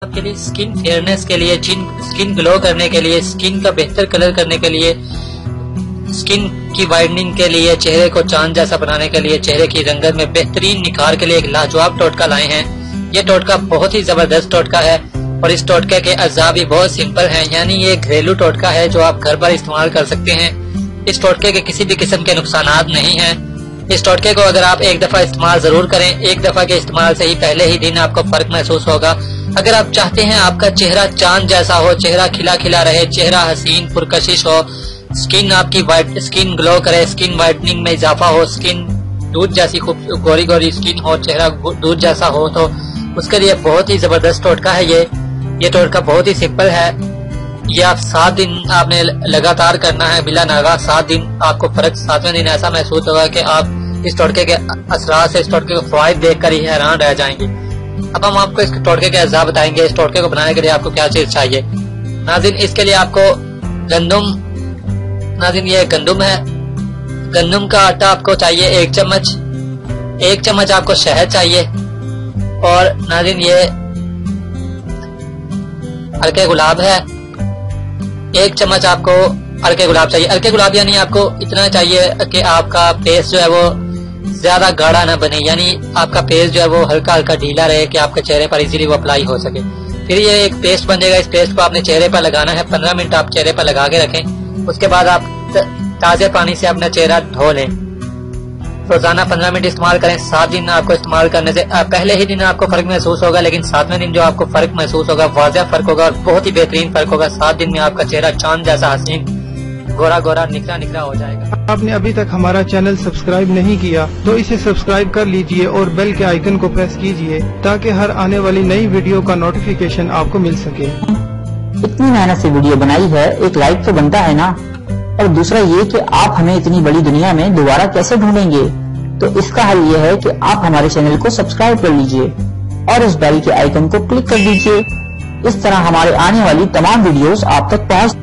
आपके लिए skin fairness के लिए, स्किन ग्लो करने के लिए, स्किन का बेहतर कलर करने के लिए, स्किन की वाइडनिंग के लिए, चेहरे को चांद जैसा बनाने के लिए, चेहरे की रंगत में बेहतरीन निखार के लिए एक लाजवाब टोटका लाए हैं। ये टोटका बहुत ही जबरदस्त टोटका है और इस टोटके के अज्जा भी बहुत सिंपल हैं, यानी ये घरेलू टोटका है जो आप घर पर इस्तेमाल कर सकते हैं। इस टोटके के किसी भी किस्म के नुकसानात नहीं हैं। इस टोटके को अगर आप एक दफा इस्तेमाल जरूर करें, एक दफा के इस्तेमाल से ही पहले ही दिन आपको फर्क महसूस होगा। अगर आप चाहते हैं आपका चेहरा चांद जैसा हो, चेहरा खिला खिला रहे, चेहरा हसीन पुरकशिश हो, स्किन आपकी स्किन ग्लो करे, स्किन वाइटनिंग में इजाफा हो, स्किन दूध जैसी खूब गोरी गोरी स्किन हो, चेहरा दूध जैसा हो, तो उसके लिए बहुत ही जबरदस्त टोटका है ये टोटका बहुत ही सिंपल है। ये आप 7 दिन आपने लगातार करना है बिला नागा। 7 दिन आपको फर्क 7वें दिन ऐसा महसूस होगा कि आप इस टोटके के असरात से, इस टोटके के फायद देखकर ही हैरान रह जाएंगे। अब हम आपको इस टोटके के अज्जा बताएंगे। इस टोटके को बनाने के लिए आपको क्या चीज चाहिए। नाज़रीन, इसके लिए आपको ये गंदम है। गंदम का आटा आपको चाहिए 1 चम्मच। 1 चम्मच आपको शहद चाहिए और नाज़रीन ये हल्के गुलाब है। 1 चम्मच आपको हल्के गुलाब चाहिए। हल्के गुलाब यानी आपको इतना चाहिए कि आपका पेस्ट जो है वो ज्यादा गाढ़ा ना बने, यानी आपका पेस्ट जो है वो हल्का हल्का ढीला रहे कि आपके चेहरे पर इजीली वो अप्लाई हो सके। फिर ये एक पेस्ट बन जाएगा। इस पेस्ट को आपने चेहरे पर लगाना है। 15 मिनट आप चेहरे पर लगा के रखें। उसके बाद आप ताजे पानी से अपना चेहरा धो लें। रोजाना 15 मिनट इस्तेमाल करें। 7 दिन आपको इस्तेमाल करने से पहले ही दिन आपको फर्क महसूस होगा, लेकिन 7वें दिन जो आपको फर्क महसूस होगा वाज़ेह फर्क होगा और बहुत ही बेहतरीन फर्क होगा। 7 दिन में आपका चेहरा चांद जैसा हसीन गोरा गोरा निखरा निखरा हो जाएगा। आपने अभी तक हमारा चैनल सब्सक्राइब नहीं किया तो इसे सब्सक्राइब कर लीजिए और बेल के आइकन को प्रेस कीजिए ताकि हर आने वाली नई वीडियो का नोटिफिकेशन आपको मिल सके। इतनी मेहनत से वीडियो बनाई है, एक लाइक तो बनता है ना। और दूसरा ये कि आप हमें इतनी बड़ी दुनिया में दोबारा कैसे ढूंढेंगे, तो इसका हल ये है कि आप हमारे चैनल को सब्सक्राइब कर लीजिए और उस बेल के आइकन को क्लिक कर दीजिए। इस तरह हमारे आने वाली तमाम वीडियोस आप तक पहुंच